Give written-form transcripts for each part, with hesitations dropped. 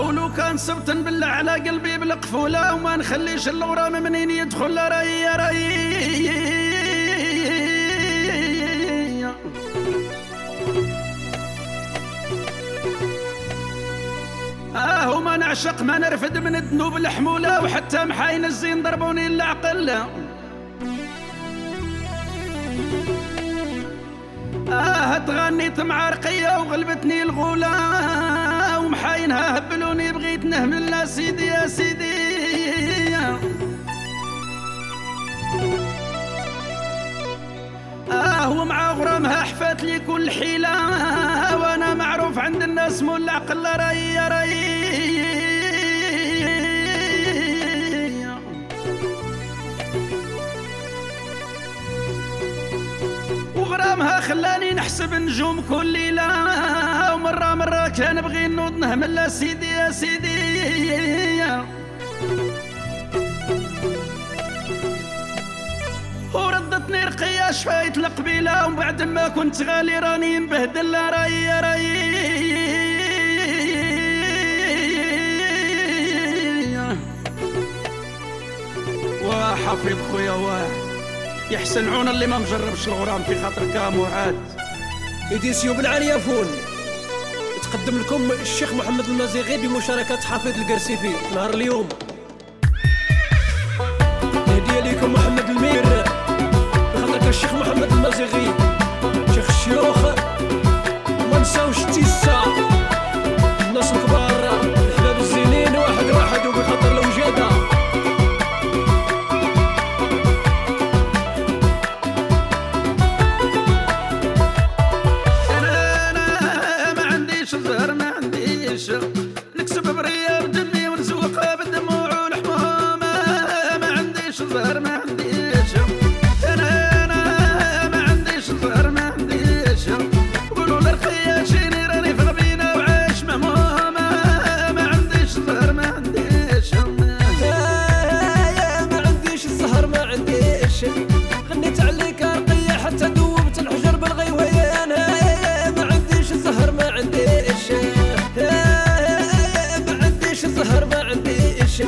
ولو كان صبت بالله على قلبي بالقفولة وما نخليش الغرام منين يدخل ري وما نعشق ما نرفد من الذنوب الحمولة وحتى محاين الزين ضربوني العقل تغنيت مع رقية وغلبتني الغولة ومحاينها هبلوني بغيت نهمل لا سيدي يا سيدي ومع غرامها حفات لي كل حيلة وانا معروف عند الناس مول العقل ري وغرامها خلاني نحسب نجوم كل ليلة ومرة كان بغي نوض نهمل لا سيدي يا سيدي وردتني رقية شفايت القبيلة وبعد ما كنت غالي راني مبهدل ري وحفيظ خويا يحسن عون اللي ما مجربش الغرام في خاطر كامو عاد إديسيو بالعالية فون تقدم لكم الشيخ محمد المازيغي بمشاركة حفيظ القرسيفي نهار اليوم. هدية ليكم محمد المير بخاطرك الشيخ محمد المازيغي شيخ الشيوخ وما نساوش تيسا الناس الكبار الحباب الزينين واحد وبخاطر الوجادة نكسب بريا بدمي ونسوقها بالدموع والحموم ما عنديش الظهر ما عنديش انا ما عنديش الظهر ما عنديش قولوا للخيا شيني راني في غبينه وعايش مهموم ما عنديش الظهر ما عنديش ما عنديش الظهر ما عنديش غنيت عليك رقية حتى دوبت الحجر بالغيوان ما عنديش الظهر ما عنديش الظهر ما عنديش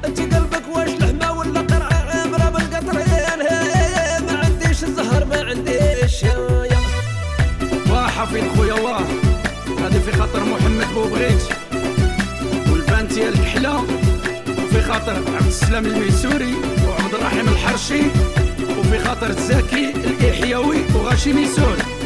انت قلبك واش لحمه ولا قرعه عامره بالقطرين ما عنديش الظهر ما عنديش وحفيظ خويا هذه في خاطر محمد بوبغيت والبان ديال الكحله وفي خاطر عبد السلام الميسوري وعبد الرحيم الحرشي وفي خاطر زكي الإحيوي وغاشي ميسوري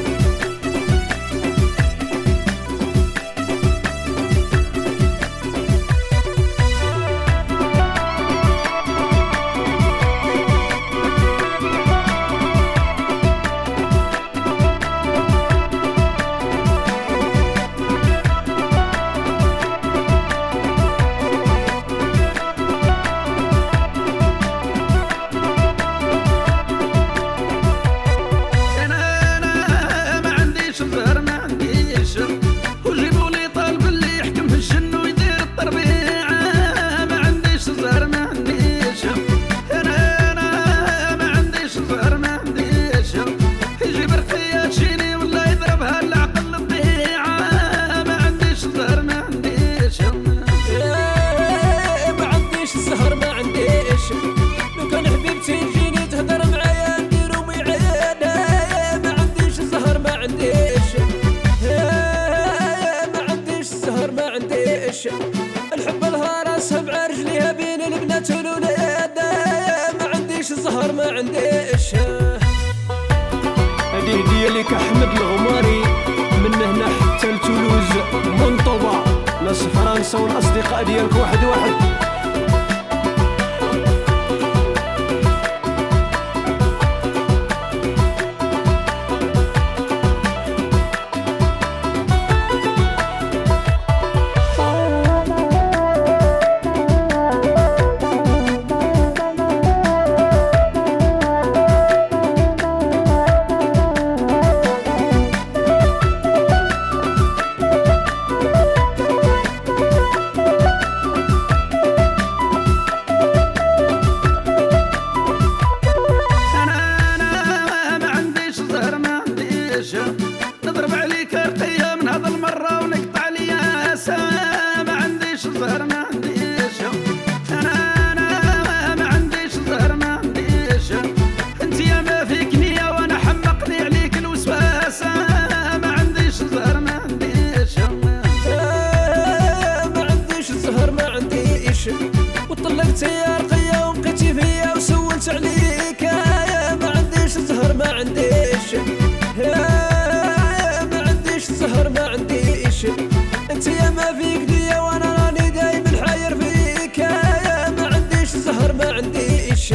الحب لها راسها مع رجليها بين البنات والولاد ما عنديش الظهر ما عنديش. هذه هدية لك أحمد الغماري من هنا حتى لتولوز منطبة ناس فرنسا والأصدقاء ديالك واحد يا رقية وبقيتي فيا وسولت عليك يا ما عنديش زهر ما عنديش يا ما عنديش زهر ما عنديش انت يا ما فيك ديا وانا راني دايما حاير فيك يا ما عنديش زهر ما عنديش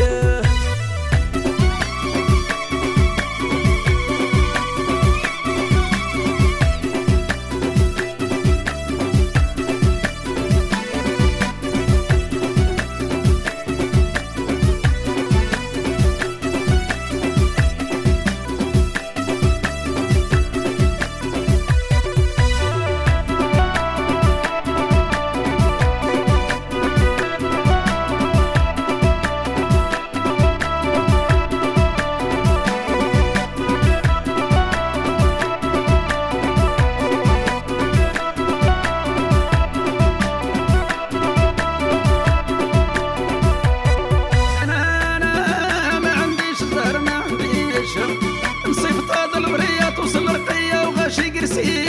نصيف طاد الورية توصل رقية وغاشي قرسي